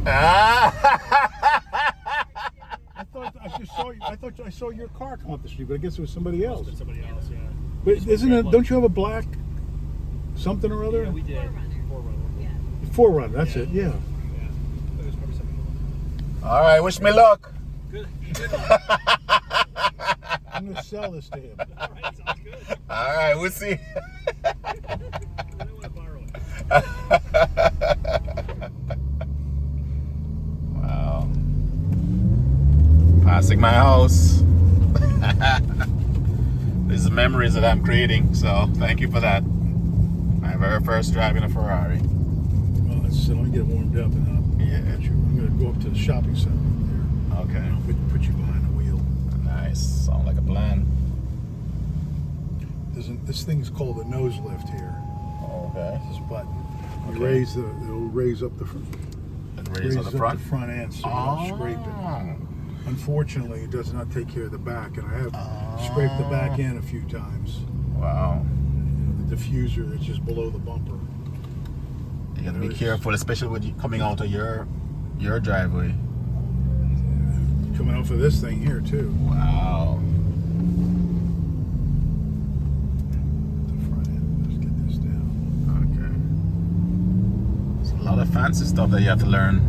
I thought I saw your car come up the street, but I guess it was somebody else. Somebody else, yeah. But isn't it? Don't you have a black something or other? Yeah, we did. Forerunner. Yeah. Forerunner. That's it. Yeah. Yeah. It was probably something. All right, wish me luck. Good. I'm gonna sell this to him. All right, sounds good. All right, we'll see. I don't want to borrow it. Wow. Passing my house. These are memories that I'm creating, so thank you for that. My very first driving a Ferrari. Well, let me get it warmed up, and then I'm gonna go up to the shopping center there. Okay. And I'll put you behind the wheel. Nice. Sound like a plan. This thing's called a nose lift here. Okay. This button. You Okay. it'll raise up the front. Raise on the front. the front end, so you don't scrape it. Unfortunately, it does not take care of the back, and I have scraped the back end a few times. Wow. The diffuser that's just below the bumper. You gotta be careful, especially when you're coming out of your driveway. Coming off of this thing here too. Wow. The front end. Let's get this down. Okay. There's a lot of fancy stuff that you have to learn.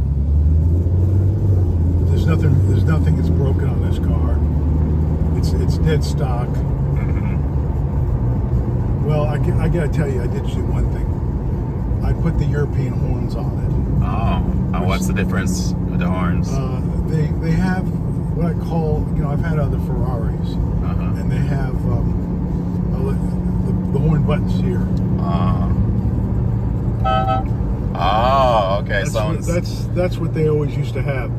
There's nothing that's broken on this car. It's dead stock. Well, I gotta tell you, I did do one thing. I put the European horns on it. Oh, and what's the difference with the horns? They have what I call, I've had other Ferraris, and they have the horn buttons here. Oh, okay. That's what they always used to have.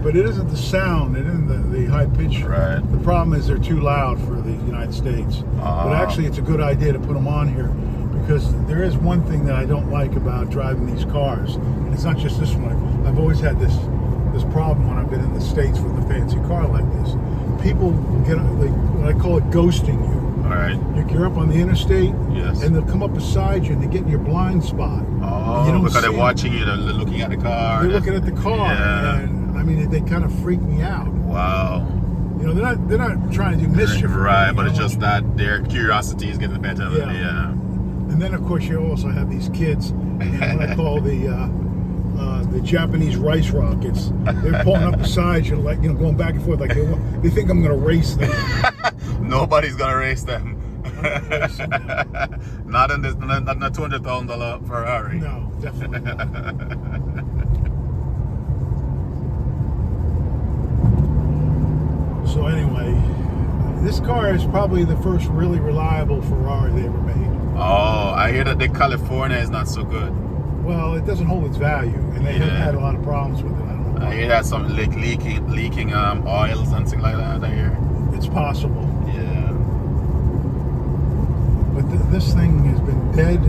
But it isn't the sound, it isn't the high pitch. Right. The problem is they're too loud for the United States. But actually, it's a good idea to put them on here, because there is one thing that I don't like about driving these cars. And it's not just this one. I've always had this problem when I've been in the States with a fancy car like this. People get, what I call it, ghosting you. All right. You're up on the interstate, Yes. and they'll come up beside you and they get in your blind spot. Oh, you don't because they're see watching you, they're looking at the car. They're looking at the car, Yeah. and I mean, they kind of freak me out. Wow. They're not trying to do mischief. Right, but it's just that their curiosity is getting the better of it. Yeah. And then, of course, you also have these kids, and what I call the Japanese rice rockets. They're pulling up beside you, like, going back and forth, like they think I'm going to race them. Nobody's gonna race them. Race them, Not in this, not in a $200,000 Ferrari. no, definitely not. So anyway, this car is probably the first really reliable Ferrari they ever made. Oh, I hear that the California is not so good. Well, it doesn't hold its value, and they have had a lot of problems with it. I don't know why. I hear that some leaking oils and things like that. I hear. It's possible. Yeah. But this thing has been dead